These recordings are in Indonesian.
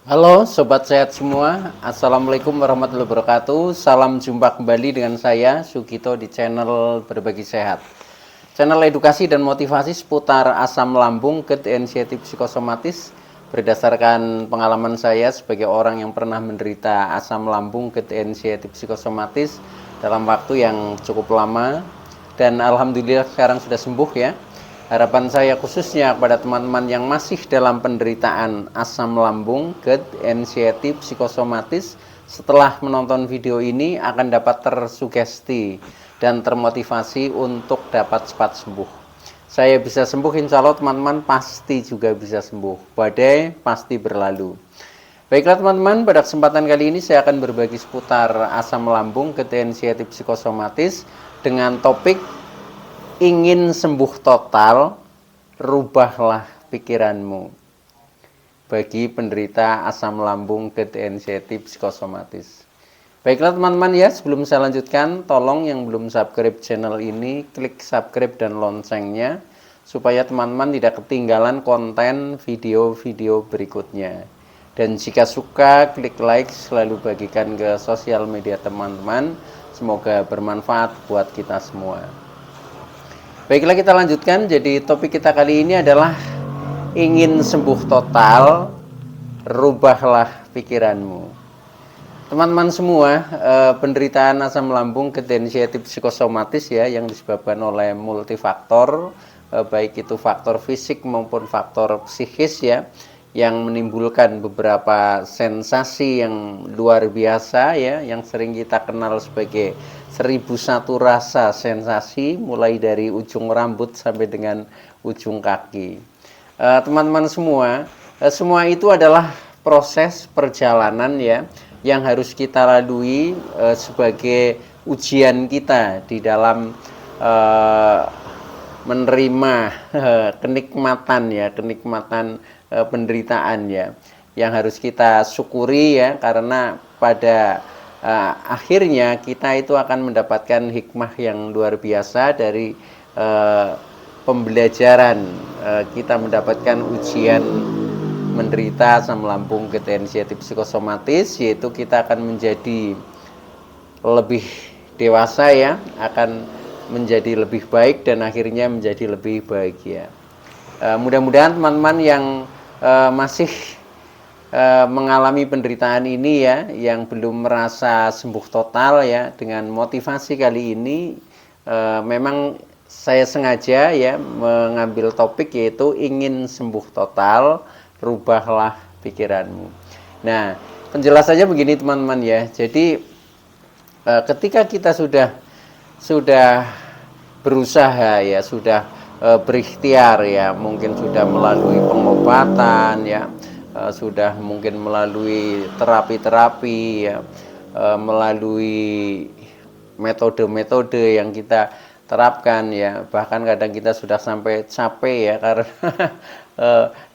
Halo Sobat Sehat semua, Assalamualaikum warahmatullahi wabarakatuh. Salam jumpa kembali dengan saya Sugito di channel Berbagi Sehat. Channel edukasi dan motivasi seputar asam lambung, GERD, anxiety psikosomatis. Berdasarkan pengalaman saya sebagai orang yang pernah menderita asam lambung, GERD, anxiety psikosomatis dalam waktu yang cukup lama. Dan Alhamdulillah sekarang sudah sembuh ya. Harapan saya khususnya kepada teman-teman yang masih dalam penderitaan asam lambung, GERD, anxiety, psikosomatis, setelah menonton video ini akan dapat tersugesti dan termotivasi untuk dapat cepat sembuh. Saya bisa sembuh, insya Allah teman-teman pasti juga bisa sembuh. Badai pasti berlalu. Baiklah teman-teman, pada kesempatan kali ini saya akan berbagi seputar asam lambung, GERD, anxiety, psikosomatis dengan topik ingin sembuh total, rubahlah pikiranmu. Bagi penderita asam lambung, GERD, anxiety, psikosomatis. Baiklah teman-teman ya, sebelum saya lanjutkan, tolong yang belum subscribe channel ini, klik subscribe dan loncengnya, supaya teman-teman tidak ketinggalan konten video-video berikutnya. Dan jika suka, klik like, selalu bagikan ke sosial media teman-teman. Semoga bermanfaat buat kita semua. Baiklah kita lanjutkan, jadi topik kita kali ini adalah ingin sembuh total, rubahlah pikiranmu. Teman-teman semua, penderitaan asam lambung, GERD, anxiety, psikosomatis ya, yang disebabkan oleh multifaktor, baik itu faktor fisik maupun faktor psikis ya, yang menimbulkan beberapa sensasi yang luar biasa ya, yang sering kita kenal sebagai 1001 rasa sensasi, mulai dari ujung rambut sampai dengan ujung kaki. Teman-teman semua, semua itu adalah proses perjalanan ya, yang harus kita lalui sebagai ujian kita di dalam menerima kenikmatan ya, kenikmatan penderitaan ya, yang harus kita syukuri ya, karena pada akhirnya kita itu akan mendapatkan hikmah yang luar biasa dari pembelajaran. Kita mendapatkan ujian menderita asam lambung, GERD, anxiety, psikosomatis, yaitu kita akan menjadi lebih dewasa ya, akan menjadi lebih baik dan akhirnya menjadi lebih bahagia. Mudah-mudahan teman-teman yang masih mengalami penderitaan ini ya, yang belum merasa sembuh total ya, dengan motivasi kali ini memang saya sengaja ya mengambil topik yaitu ingin sembuh total, rubahlah pikiranmu. Nah, penjelasannya begini teman-teman ya. Jadi ketika kita sudah berusaha ya, sudah berikhtiar ya, mungkin sudah melalui pengobatan ya, sudah mungkin melalui terapi-terapi ya, melalui metode-metode yang kita terapkan ya, bahkan kadang kita sudah sampai capek ya, karena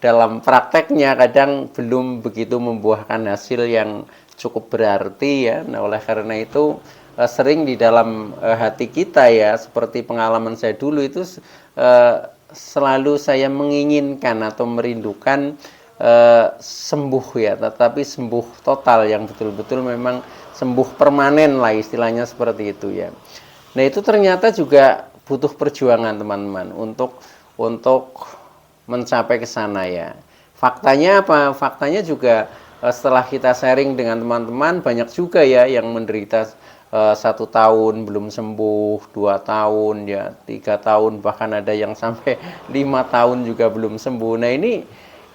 dalam prakteknya kadang belum begitu membuahkan hasil yang cukup berarti ya. Nah, oleh karena itu sering di dalam hati kita ya, seperti pengalaman saya dulu itu, selalu saya menginginkan atau merindukan sembuh ya, tetapi sembuh total yang betul-betul memang sembuh permanen lah istilahnya, seperti itu ya. Nah, itu ternyata juga butuh perjuangan teman-teman untuk mencapai ke sana ya. Faktanya apa? Faktanya juga setelah kita sharing dengan teman-teman, banyak juga ya yang menderita 1 tahun belum sembuh, 2 tahun ya, 3 tahun, bahkan ada yang sampai 5 tahun juga belum sembuh. Nah,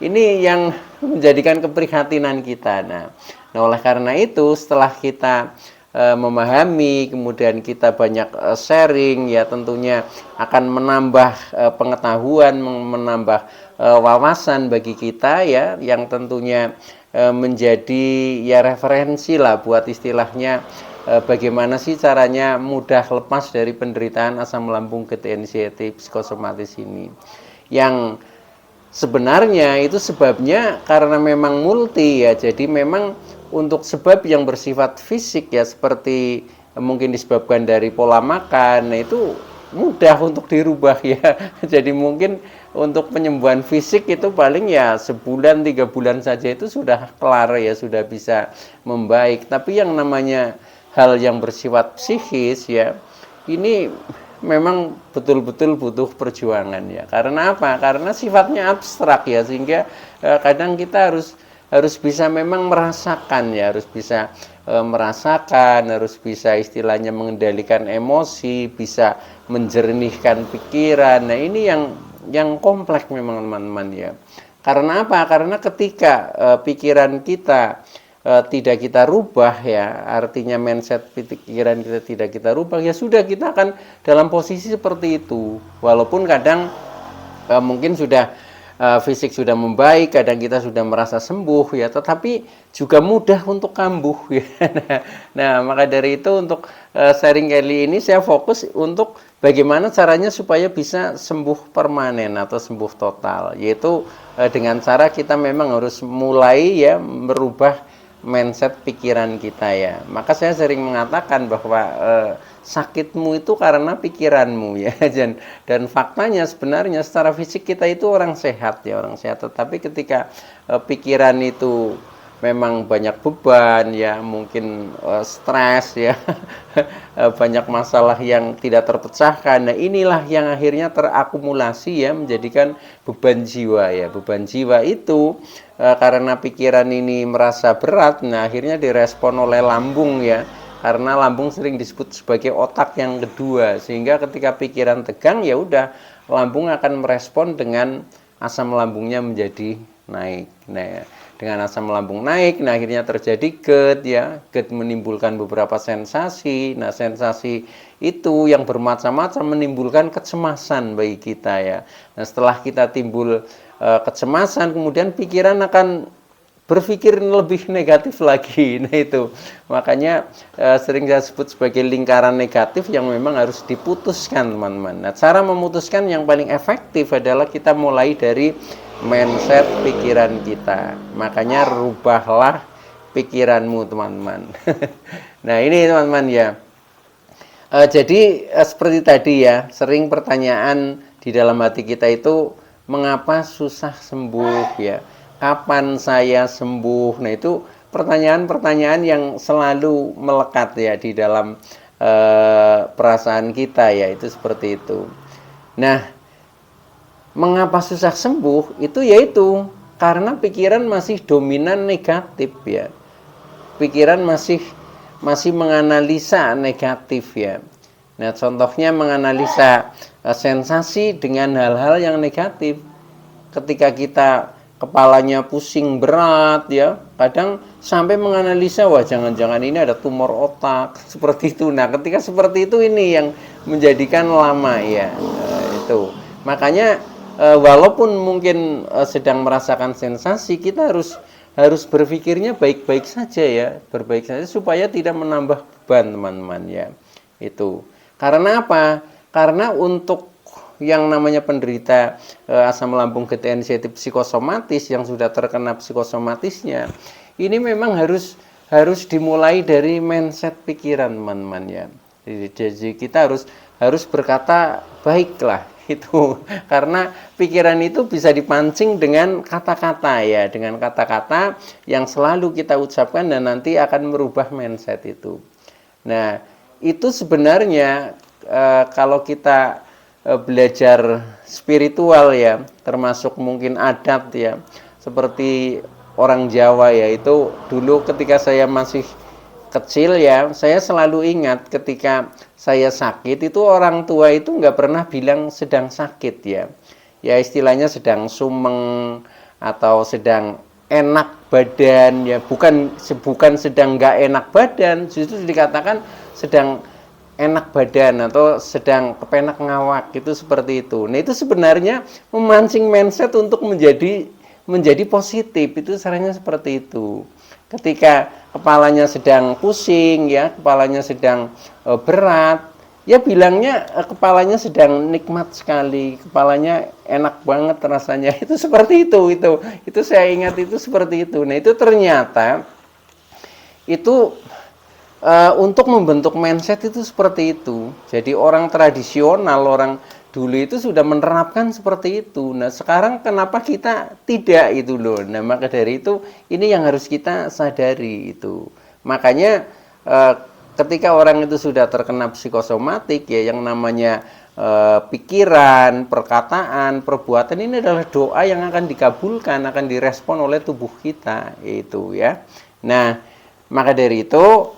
ini yang menjadikan keprihatinan kita. Nah, oleh karena itu setelah kita memahami, kemudian kita banyak sharing ya, tentunya akan menambah pengetahuan, menambah wawasan bagi kita ya, yang tentunya menjadi ya referensi lah buat istilahnya bagaimana sih caranya mudah lepas dari penderitaan asam lambung, GERD, anxiety, psikosomatis ini, yang sebenarnya itu sebabnya karena memang multi ya. Jadi memang untuk sebab yang bersifat fisik ya, seperti mungkin disebabkan dari pola makan, nah itu mudah untuk dirubah ya. Jadi mungkin untuk penyembuhan fisik itu paling ya sebulan 3 bulan saja itu sudah kelar ya, sudah bisa membaik. Tapi yang namanya hal yang bersifat psikis ya, ini memang betul-betul butuh perjuangan ya. Karena apa? Karena sifatnya abstrak ya, sehingga kadang kita harus bisa memang merasakan ya, harus bisa merasakan, harus bisa istilahnya mengendalikan emosi, bisa menjernihkan pikiran. Nah, ini yang kompleks memang teman-teman ya. Karena apa? Karena ketika pikiran kita tidak kita rubah ya, artinya mindset pikiran kita tidak kita rubah, ya sudah, kita akan dalam posisi seperti itu. Walaupun kadang mungkin sudah fisik sudah membaik, kadang kita sudah merasa sembuh ya, tetapi juga mudah untuk kambuh ya. Nah, maka dari itu untuk sharing kali ini saya fokus untuk bagaimana caranya supaya bisa sembuh permanen atau sembuh total, yaitu dengan cara kita memang harus mulai ya merubah mindset pikiran kita ya. Maka saya sering mengatakan bahwa sakitmu itu karena pikiranmu ya. Dan faktanya sebenarnya secara fisik kita itu orang sehat ya, orang sehat. Tetapi ketika pikiran itu memang banyak beban ya, mungkin stres ya, banyak masalah yang tidak terpecahkan. Nah, inilah yang akhirnya terakumulasi ya, menjadikan beban jiwa ya. Beban jiwa itu karena pikiran ini merasa berat, nah akhirnya direspon oleh lambung ya, karena lambung sering disebut sebagai otak yang kedua, sehingga ketika pikiran tegang ya udah, lambung akan merespon dengan asam lambungnya menjadi naik. Nah, dengan asam lambung naik, nah akhirnya terjadi GERD ya. GERD menimbulkan beberapa sensasi. Nah, sensasi itu yang bermacam-macam menimbulkan kecemasan bagi kita ya. Nah, setelah kita timbul kecemasan, kemudian pikiran akan berpikir lebih negatif lagi. Nah, itu makanya sering saya sebut sebagai lingkaran negatif yang memang harus diputuskan, teman-teman. Nah, cara memutuskan yang paling efektif adalah kita mulai dari mindset pikiran kita. Makanya rubahlah pikiranmu, teman-teman. Nah, ini teman-teman ya. Jadi seperti tadi ya, sering pertanyaan di dalam hati kita itu, mengapa susah sembuh ya? Kapan saya sembuh? Nah, itu pertanyaan-pertanyaan yang selalu melekat ya di dalam perasaan kita ya, itu seperti itu. Nah, mengapa susah sembuh? Itu yaitu karena pikiran masih dominan negatif ya. Pikiran masih menganalisa negatif ya. Nah, contohnya menganalisa sensasi dengan hal-hal yang negatif. Ketika kita kepalanya pusing berat ya, kadang sampai menganalisa, wah jangan-jangan ini ada tumor otak, seperti itu. Nah, ketika seperti itu, ini yang menjadikan lama ya. Itu makanya walaupun mungkin sedang merasakan sensasi, kita harus berpikirnya baik-baik saja ya, berbaik saja supaya tidak menambah beban, teman-teman ya. Itu karena apa? Karena untuk yang namanya penderita asam lambung GTNCT psikosomatis yang sudah terkena psikosomatisnya, ini memang harus dimulai dari mindset pikiran, teman-teman ya. Jadi kita harus berkata baiklah itu, karena pikiran itu bisa dipancing dengan kata-kata ya, dengan kata-kata yang selalu kita ucapkan dan nanti akan merubah mindset itu. Nah, itu sebenarnya kalau kita belajar spiritual ya, termasuk mungkin adat ya, seperti orang Jawa ya, itu dulu ketika saya masih kecil ya, saya selalu ingat ketika saya sakit itu orang tua itu nggak pernah bilang sedang sakit ya. Ya istilahnya sedang sumeng atau sedang enak badan ya, bukan sedang nggak enak badan, justru dikatakan sedang enak badan atau sedang kepenak ngawak, itu seperti itu. Nah, itu sebenarnya memancing mindset untuk menjadi positif, itu caranya seperti itu. Ketika kepalanya sedang pusing ya, kepalanya sedang berat, ya bilangnya kepalanya sedang nikmat sekali, kepalanya enak banget rasanya. Itu seperti itu saya ingat, itu seperti itu. Nah, itu ternyata itu untuk membentuk mindset itu seperti itu. Jadi orang tradisional, orang dulu itu sudah menerapkan seperti itu. Nah, sekarang kenapa kita tidak itu loh. Nah, maka dari itu ini yang harus kita sadari itu. Makanya ketika orang itu sudah terkena psikosomatik ya, yang namanya pikiran, perkataan, perbuatan ini adalah doa yang akan dikabulkan, akan direspon oleh tubuh kita itu ya. Nah, maka dari itu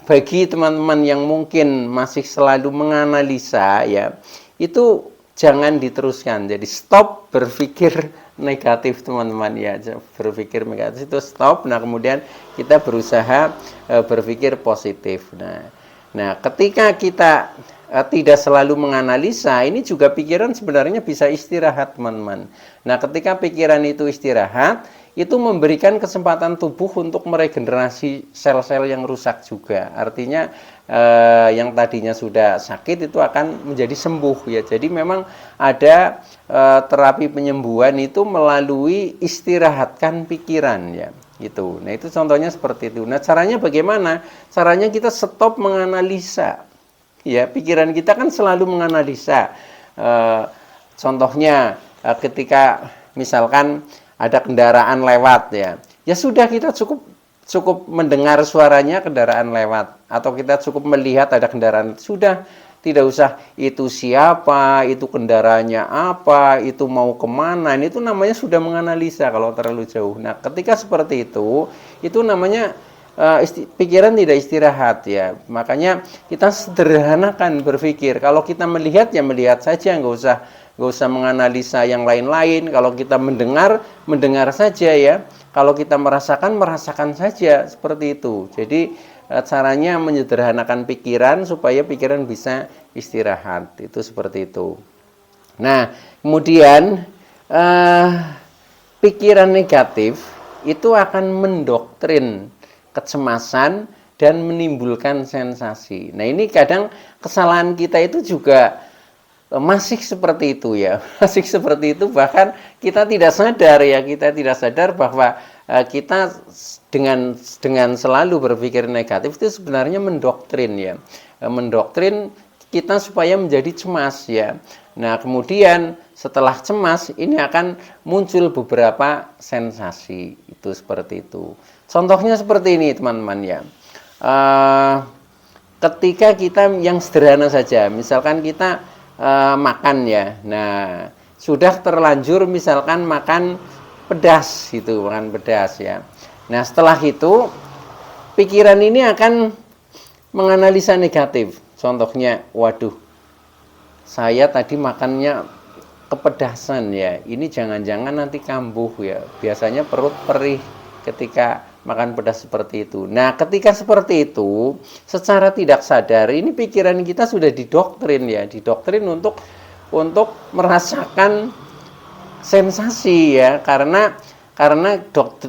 bagi teman-teman yang mungkin masih selalu menganalisa ya, itu jangan diteruskan. Jadi stop berpikir negatif teman-teman ya, berpikir negatif itu stop. Nah, kemudian kita berusaha berpikir positif. Nah, ketika kita tidak selalu menganalisa, ini juga pikiran sebenarnya bisa istirahat teman-teman. Nah, ketika pikiran itu istirahat, itu memberikan kesempatan tubuh untuk meregenerasi sel-sel yang rusak juga. Artinya yang tadinya sudah sakit itu akan menjadi sembuh ya. Jadi memang ada terapi penyembuhan itu melalui istirahatkan pikiran ya. Gitu. Nah, itu contohnya seperti itu. Nah, caranya bagaimana? Caranya kita stop menganalisa. Ya, pikiran kita kan selalu menganalisa. Contohnya ketika misalkan ada kendaraan lewat ya, ya sudah kita cukup mendengar suaranya kendaraan lewat, atau kita cukup melihat ada kendaraan, sudah, tidak usah itu siapa, itu kendaraannya apa, itu mau kemana. Ini itu namanya sudah menganalisa kalau terlalu jauh. Nah, ketika seperti itu namanya pikiran tidak istirahat ya. Makanya kita sederhanakan berpikir. Kalau kita melihat ya melihat saja, nggak usah menganalisa yang lain-lain. Kalau kita mendengar saja ya. Kalau kita merasakan saja, seperti itu. Jadi caranya menyederhanakan pikiran supaya pikiran bisa istirahat. Itu seperti itu. Nah, kemudian pikiran negatif itu akan mendoktrin kecemasan dan menimbulkan sensasi. Nah, ini kadang kesalahan kita itu juga masih seperti itu ya. Masih seperti itu, bahkan kita tidak sadar ya, kita tidak sadar bahwa kita dengan selalu berpikir negatif itu sebenarnya mendoktrin ya. Mendoktrin kita supaya menjadi cemas ya. Nah, kemudian setelah cemas ini akan muncul beberapa sensasi, itu seperti itu. Contohnya seperti ini teman-teman ya. Ketika kita yang sederhana saja, misalkan kita makan ya. Nah, sudah terlanjur misalkan makan pedas gitu, makan pedas ya. Nah, setelah itu pikiran ini akan menganalisa negatif. Contohnya, waduh, saya tadi makannya kepedasan ya. Ini jangan-jangan nanti kambuh ya. Biasanya perut perih ketika makan pedas seperti itu. Nah, ketika seperti itu, secara tidak sadar ini pikiran kita sudah didoktrin ya, didoktrin untuk merasakan sensasi ya, karena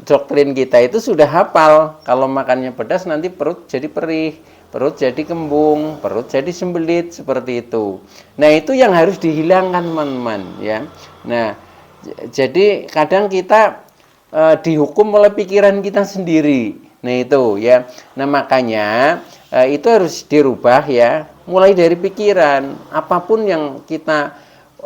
doktrin kita itu sudah hafal kalau makannya pedas nanti perut jadi perih, perut jadi kembung, perut jadi sembelit, seperti itu. Nah, itu yang harus dihilangkan teman-teman ya. Nah, jadi kadang kita dihukum oleh pikiran kita sendiri. Nah, itu ya. Nah, makanya itu harus dirubah ya, mulai dari pikiran. Apapun yang kita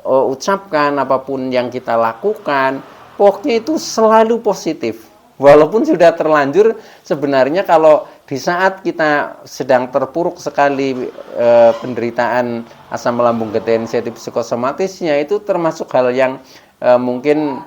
ucapkan, apapun yang kita lakukan, pokoknya itu selalu positif. Walaupun sudah terlanjur, sebenarnya kalau di saat kita sedang terpuruk sekali penderitaan asam lambung detensiatif psikosomatisnya, itu termasuk hal yang mungkin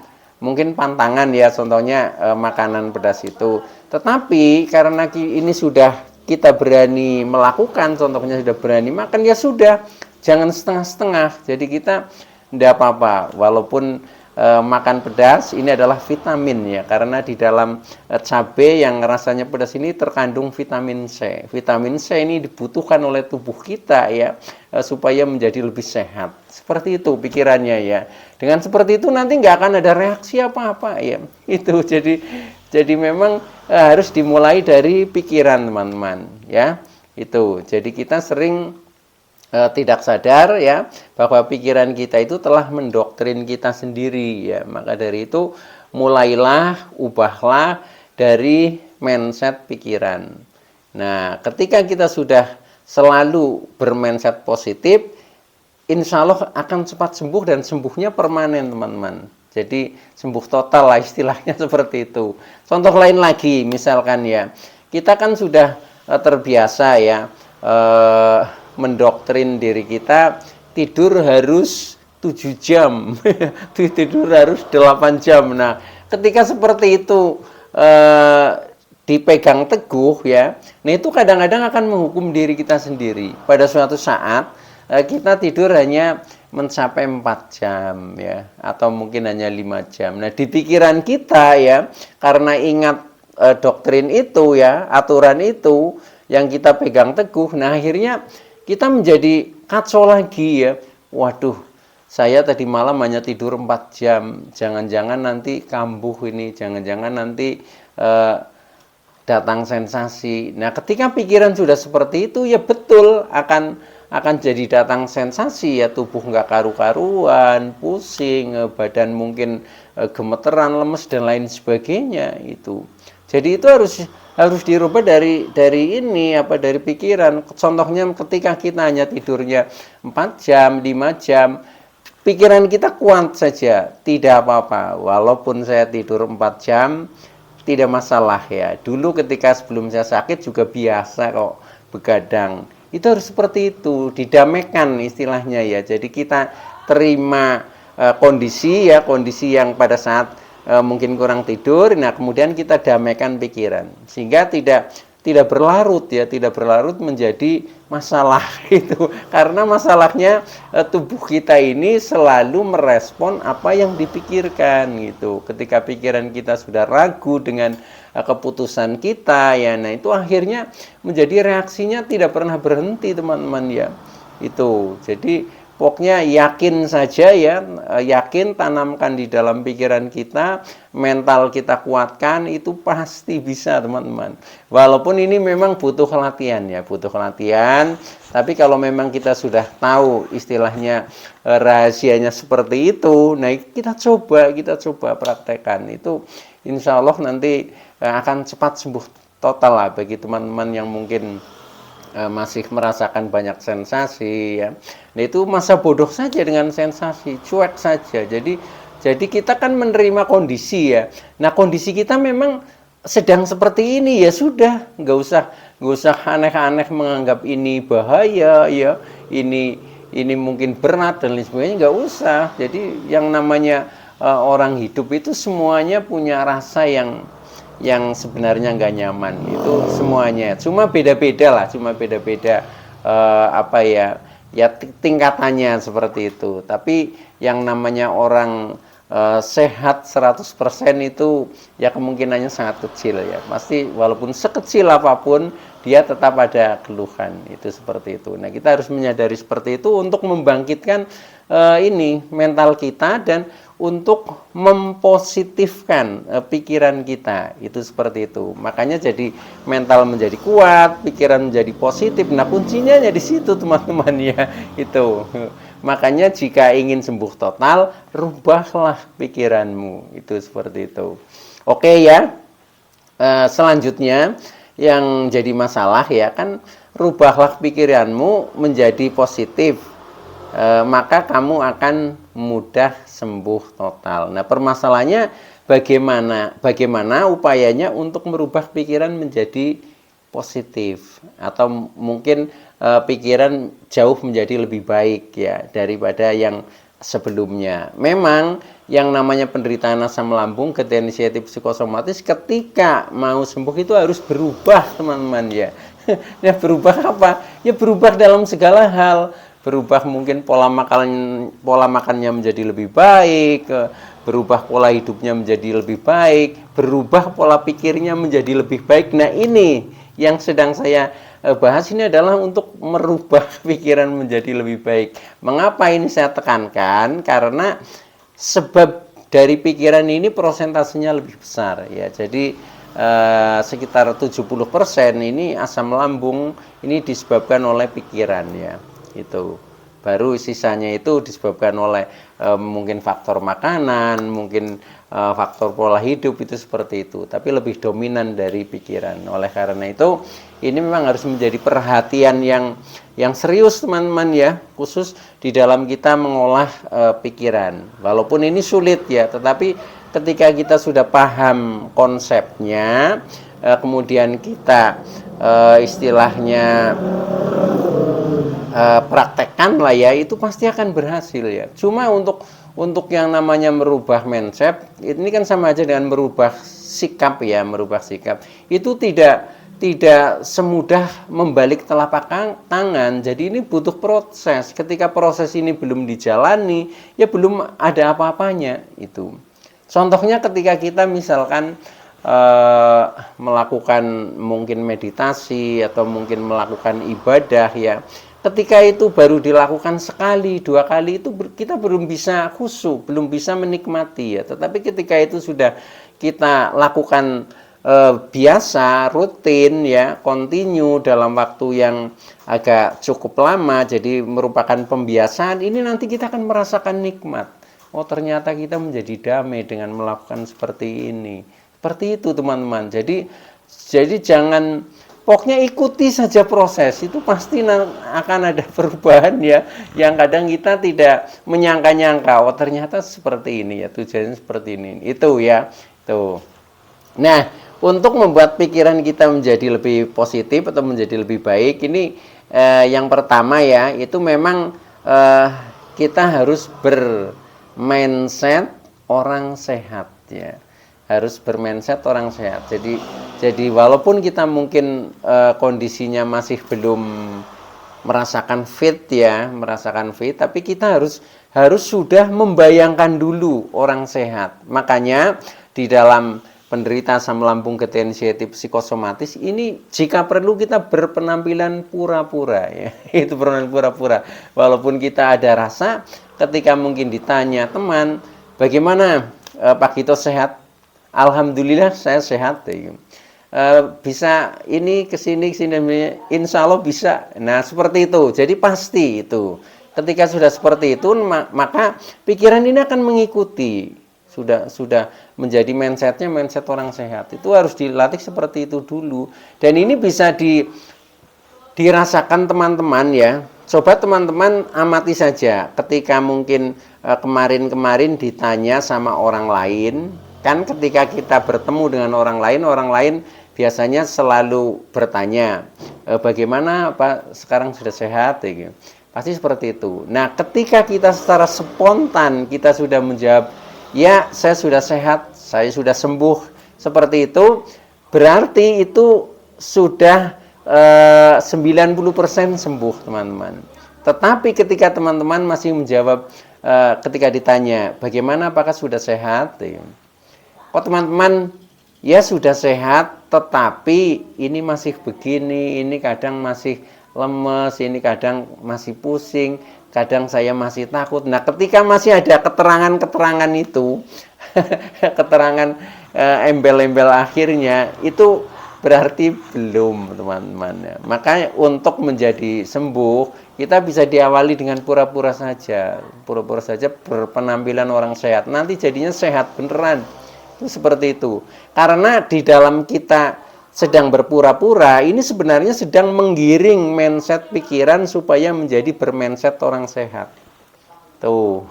pantangan ya, contohnya makanan pedas itu. Tetapi karena ini sudah kita berani melakukan, contohnya sudah berani makan, ya sudah, jangan setengah-setengah. Jadi kita tidak apa-apa, walaupun makan pedas ini adalah vitamin ya, karena di dalam cabai yang rasanya pedas ini terkandung vitamin C. Vitamin C ini dibutuhkan oleh tubuh kita ya, supaya menjadi lebih sehat. Seperti itu pikirannya ya. Dengan seperti itu nanti nggak akan ada reaksi apa-apa ya. Itu jadi memang harus dimulai dari pikiran teman-teman ya. Itu. Jadi kita sering tidak sadar ya bahwa pikiran kita itu telah mendoktrin kita sendiri ya. Maka dari itu mulailah, ubahlah dari mindset pikiran. Nah, ketika kita sudah selalu bermindset positif, insya Allah akan cepat sembuh dan sembuhnya permanen teman-teman. Jadi sembuh total lah istilahnya seperti itu. Contoh lain lagi misalkan ya, kita kan sudah terbiasa ya mendoktrin diri kita tidur harus 7 jam, tidur harus 8 jam. Nah, ketika seperti itu dipegang teguh ya, nah itu kadang-kadang akan menghukum diri kita sendiri. Pada suatu saat kita tidur hanya mencapai 4 jam ya, atau mungkin hanya 5 jam. Nah, di pikiran kita ya, karena ingat doktrin itu ya, aturan itu yang kita pegang teguh, nah akhirnya kita menjadi kacau lagi ya. Waduh, saya tadi malam hanya tidur 4 jam, jangan-jangan nanti kambuh ini, jangan-jangan nanti datang sensasi. Nah, ketika pikiran sudah seperti itu, ya betul akan jadi datang sensasi ya, tubuh nggak karu-karuan, pusing, badan mungkin gemeteran, lemes dan lain sebagainya itu. Jadi itu harus dirubah dari dari pikiran. Contohnya ketika kita hanya tidurnya 4 jam, 5 jam, pikiran kita kuat saja, tidak apa-apa. Walaupun saya tidur 4 jam, tidak masalah ya. Dulu ketika sebelum saya sakit juga biasa kok begadang. Itu harus seperti itu, didamaikan istilahnya ya. Jadi kita terima kondisi yang pada saat mungkin kurang tidur. Nah, kemudian kita damaikan pikiran sehingga tidak berlarut ya, tidak berlarut menjadi masalah itu. Karena masalahnya tubuh kita ini selalu merespon apa yang dipikirkan gitu. Ketika pikiran kita sudah ragu dengan keputusan kita ya, nah itu akhirnya menjadi reaksinya tidak pernah berhenti teman-teman ya. Itu. Jadi pokoknya yakin saja ya, yakin, tanamkan di dalam pikiran kita, mental kita kuatkan, itu pasti bisa teman-teman. Walaupun ini memang butuh latihan ya, butuh latihan. Tapi kalau memang kita sudah tahu istilahnya rahasianya seperti itu, nah kita coba praktekkan. Itu insya Allah nanti akan cepat sembuh total lah bagi teman-teman yang mungkin masih merasakan banyak sensasi ya. Nah, itu masa bodoh saja dengan sensasi, cuek saja. Jadi kita kan menerima kondisi ya. Nah, kondisi kita memang sedang seperti ini ya sudah, nggak usah aneh-aneh menganggap ini bahaya ya, ini mungkin berat dan lain sebagainya, nggak usah. Jadi yang namanya orang hidup itu semuanya punya rasa yang sebenarnya nggak nyaman, itu semuanya cuma beda-beda tingkatannya seperti itu. Tapi yang namanya orang sehat 100% itu ya kemungkinannya sangat kecil ya, pasti walaupun sekecil apapun dia tetap ada keluhan, itu seperti itu. Nah, kita harus menyadari seperti itu untuk membangkitkan mental kita dan untuk mempositifkan pikiran kita, itu seperti itu. Makanya jadi mental menjadi kuat, pikiran menjadi positif. Nah, kuncinya di situ teman-teman ya, itu. Makanya jika ingin sembuh total, rubahlah pikiranmu, itu seperti itu. Oke ya. Selanjutnya yang jadi masalah ya kan, rubahlah pikiranmu menjadi positif. Maka kamu akan mudah sembuh total. Nah, permasalahannya bagaimana upayanya untuk merubah pikiran menjadi positif, atau mungkin pikiran jauh menjadi lebih baik ya daripada yang sebelumnya. Memang yang namanya penderitaan asam lambung, gejala inisiatif psikosomatis, ketika mau sembuh itu harus berubah teman-teman ya. Nah, berubah apa? Ya berubah dalam segala hal. Berubah mungkin pola makannya menjadi lebih baik, berubah pola hidupnya menjadi lebih baik, berubah pola pikirnya menjadi lebih baik. Nah, ini yang sedang saya bahas ini adalah untuk merubah pikiran menjadi lebih baik. Mengapa ini saya tekankan? Karena sebab dari pikiran ini prosentasenya lebih besar ya. Jadi sekitar 70% ini asam lambung ini disebabkan oleh pikiran ya. Itu. Baru sisanya itu disebabkan oleh mungkin faktor makanan, mungkin faktor pola hidup, itu seperti itu. Tapi lebih dominan dari pikiran. Oleh karena itu, ini memang harus menjadi perhatian yang serius teman-teman ya, khusus di dalam kita mengolah pikiran. Walaupun ini sulit ya, tetapi ketika kita sudah paham konsepnya, kemudian kita istilahnya praktekkan lah ya, itu pasti akan berhasil ya. Cuma untuk yang namanya merubah mindset, ini kan sama aja dengan merubah sikap ya, merubah sikap. Itu tidak semudah membalik telapak tangan. Jadi ini butuh proses. Ketika proses ini belum dijalani, ya belum ada apa-apanya itu. Contohnya ketika kita misalkan melakukan mungkin meditasi atau mungkin melakukan ibadah ya, ketika itu baru dilakukan sekali, 2 kali itu kita belum bisa khusyuk, belum bisa menikmati ya. Tetapi ketika itu sudah kita lakukan biasa, rutin ya, continue dalam waktu yang agak cukup lama, jadi merupakan pembiasaan, ini nanti kita akan merasakan nikmat. Oh, ternyata kita menjadi damai dengan melakukan seperti ini. Seperti itu teman-teman. Jadi jangan, pokoknya ikuti saja proses, itu pasti akan ada perubahan ya, yang kadang kita tidak menyangka-nyangka. Oh, ternyata seperti ini ya, tujuannya seperti ini. Itu ya. Tuh. Nah, untuk membuat pikiran kita menjadi lebih positif atau menjadi lebih baik, ini yang pertama ya, itu memang kita harus bermindset orang sehat ya. Harus bermindset orang sehat. Jadi walaupun kita mungkin kondisinya masih belum merasakan fit ya, tapi kita harus sudah membayangkan dulu orang sehat. Makanya di dalam penderita asam lambung ketensiatif psikosomatis ini, jika perlu kita berpenampilan pura-pura ya. Itu penampilan pura-pura. Walaupun kita ada rasa, ketika mungkin ditanya teman, bagaimana Pak Gito sehat? Alhamdulillah saya sehat. Bisa ini kesini, insya Allah bisa. Nah seperti itu. Jadi pasti itu. Ketika sudah seperti itu, maka pikiran ini akan mengikuti. Sudah menjadi mindsetnya mindset orang sehat. Itu harus dilatih seperti itu dulu. Dan ini bisa dirasakan teman-teman ya. Coba teman-teman amati saja. Ketika mungkin kemarin-kemarin ditanya sama orang lain, kan ketika kita bertemu dengan orang lain biasanya selalu bertanya, bagaimana Pak sekarang sudah sehat? Ya, pasti seperti itu. Nah, ketika kita secara spontan kita sudah menjawab, ya saya sudah sehat, saya sudah sembuh, seperti itu, berarti itu sudah 90% sembuh teman-teman. Tetapi ketika teman-teman masih menjawab, ketika ditanya, bagaimana apakah sudah sehat? Ya, oh teman-teman, ya sudah sehat, tetapi ini masih begini, ini kadang masih lemes, ini kadang masih pusing, kadang saya masih takut. Nah, ketika masih ada keterangan-keterangan itu, keterangan embel-embel akhirnya, itu berarti belum teman-teman. Makanya untuk menjadi sembuh, kita bisa diawali dengan pura-pura saja berpenampilan orang sehat. Nanti jadinya sehat beneran. Itu seperti itu. Karena di dalam kita sedang berpura-pura, ini sebenarnya sedang menggiring mindset pikiran supaya menjadi bermindset orang sehat. Tuh.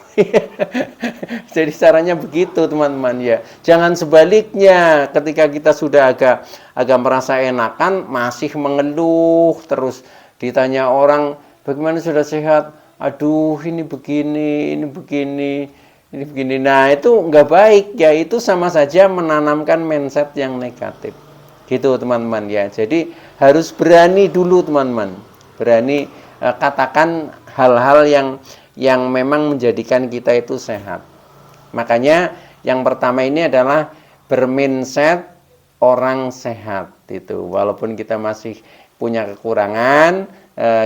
Jadi caranya begitu teman-teman ya. Jangan sebaliknya, ketika kita sudah agak merasa enakan, masih mengeluh, terus ditanya orang, bagaimana sudah sehat? Aduh, ini begini, ini begini. Ini begini. Nah itu nggak baik ya, itu sama saja menanamkan mindset yang negatif gitu teman-teman ya. Jadi harus berani dulu teman-teman, berani katakan hal-hal yang memang menjadikan kita itu sehat. Makanya yang pertama ini adalah bermindset orang sehat itu. Walaupun kita masih punya kekurangan,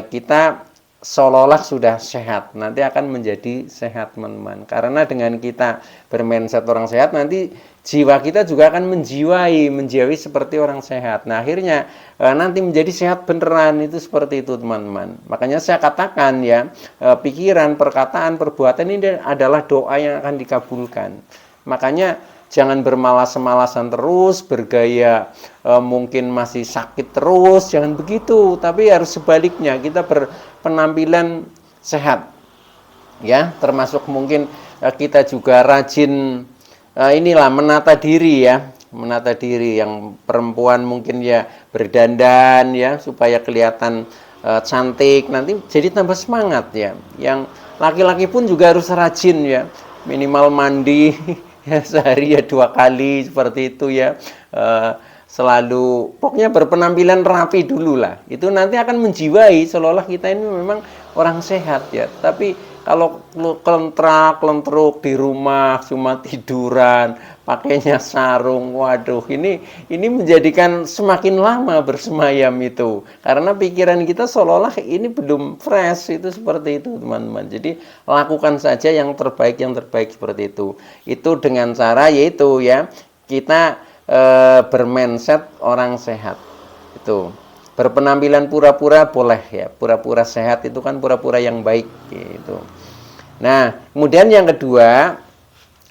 kita seolah-olah sudah sehat, nanti akan menjadi sehat teman-teman. Karena dengan kita bermindset orang sehat, nanti jiwa kita juga akan menjiwai seperti orang sehat. Nah akhirnya nanti menjadi sehat beneran, itu seperti itu teman-teman. Makanya saya katakan ya, pikiran, perkataan, perbuatan ini adalah doa yang akan dikabulkan. Makanya jangan bermalas-malasan terus, bergaya mungkin masih sakit terus, jangan begitu. Tapi harus sebaliknya, kita berpenampilan sehat. Ya, termasuk mungkin kita juga rajin inilah menata diri ya, menata diri. Yang perempuan mungkin ya berdandan ya supaya kelihatan cantik, nanti jadi tambah semangat ya. Yang laki-laki pun juga harus rajin ya, minimal mandi ya sehari ya 2 kali seperti itu ya. Selalu pokoknya berpenampilan rapi dulu lah, itu nanti akan menjiwai seolah-olah kita ini memang orang sehat ya. Tapi kalau kelentrak-kelentruk di rumah cuma tiduran, pakainya sarung, waduh ini menjadikan semakin lama bersemayam itu, karena pikiran kita seolah-olah ini belum fresh, itu seperti itu teman-teman. Jadi lakukan saja yang terbaik seperti itu dengan cara yaitu ya kita bermindset orang sehat. Itu berpenampilan pura-pura boleh ya, pura-pura sehat itu kan pura-pura yang baik gitu. Nah kemudian yang kedua,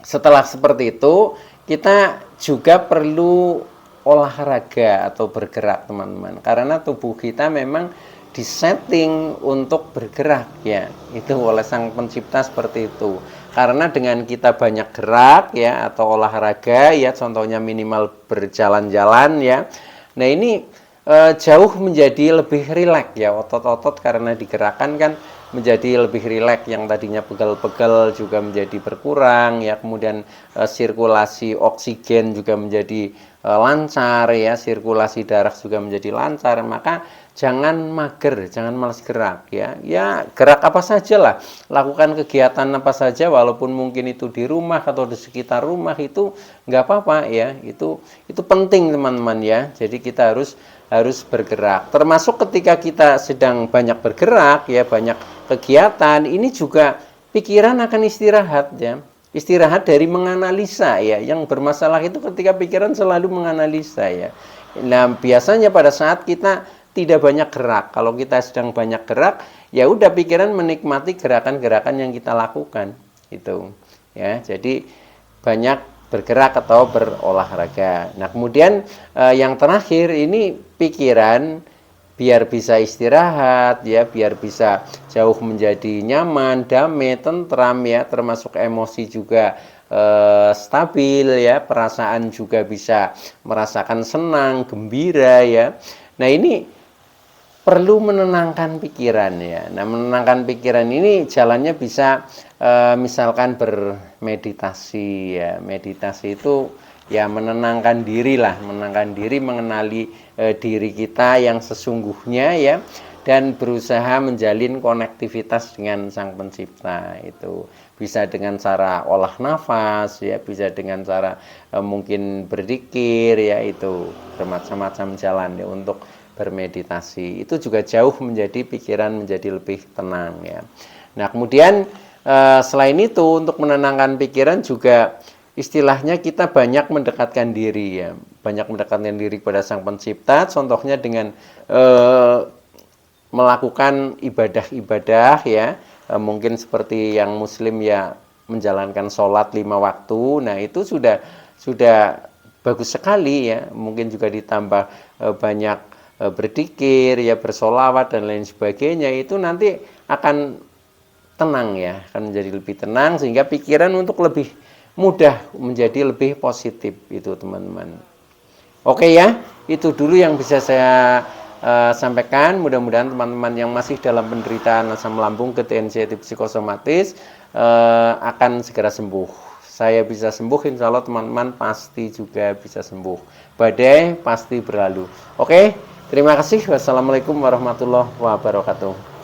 setelah seperti itu kita juga perlu olahraga atau bergerak teman-teman, karena tubuh kita memang disetting untuk bergerak ya, itu oleh Sang Pencipta seperti itu. Karena dengan kita banyak gerak ya atau olahraga ya, contohnya minimal berjalan-jalan ya, nah ini jauh menjadi lebih rileks ya, otot-otot karena digerakkan kan menjadi lebih rileks, yang tadinya pegal-pegal juga menjadi berkurang ya, kemudian sirkulasi oksigen juga menjadi lancar ya, sirkulasi darah juga menjadi lancar. Maka jangan mager, jangan malas gerak ya. Ya gerak apa saja lah, lakukan kegiatan apa saja, walaupun mungkin itu di rumah atau di sekitar rumah, itu nggak apa-apa ya. Itu penting teman-teman ya. Jadi kita harus bergerak. Termasuk ketika kita sedang banyak bergerak ya, banyak kegiatan, ini juga pikiran akan istirahat ya. Istirahat dari menganalisa ya. Yang bermasalah itu ketika pikiran selalu menganalisa ya. Nah, biasanya pada saat kita tidak banyak gerak, kalau kita sedang banyak gerak, ya udah pikiran menikmati gerakan-gerakan yang kita lakukan itu. Ya, jadi banyak bergerak atau berolahraga. Nah, kemudian yang terakhir ini pikiran biar bisa istirahat ya, biar bisa jauh menjadi nyaman, damai, tentram ya, termasuk emosi juga stabil ya, perasaan juga bisa merasakan senang, gembira ya. Nah, ini perlu menenangkan pikiran ya. Nah, menenangkan pikiran ini jalannya bisa misalkan bermeditasi ya. Meditasi itu ya menenangkan diri lah, menenangkan diri, mengenali diri kita yang sesungguhnya ya, dan berusaha menjalin konektivitas dengan Sang Pencipta. Itu bisa dengan cara olah nafas ya, bisa dengan cara mungkin berzikir ya, itu bermacam-macam jalan ya untuk bermeditasi. Itu juga jauh menjadi pikiran menjadi lebih tenang ya. Nah, kemudian selain itu untuk menenangkan pikiran juga istilahnya kita banyak mendekatkan diri ya, banyak mendekatkan diri kepada Sang Pencipta. Contohnya dengan melakukan ibadah-ibadah ya, mungkin seperti yang Muslim ya menjalankan sholat 5 waktu. Nah, itu sudah bagus sekali ya. Mungkin juga ditambah banyak berzikir ya, bersolawat dan lain sebagainya, itu nanti akan tenang ya, akan menjadi lebih tenang sehingga pikiran untuk lebih mudah menjadi lebih positif itu teman-teman. Oke ya, itu dulu yang bisa saya sampaikan. Mudah-mudahan teman-teman yang masih dalam penderitaan asam lambung, ketensi psikosomatis akan segera sembuh. Saya bisa sembuh, insya Allah teman-teman pasti juga bisa sembuh. Badai pasti berlalu. Oke, terima kasih. Wassalamualaikum warahmatullahi wabarakatuh.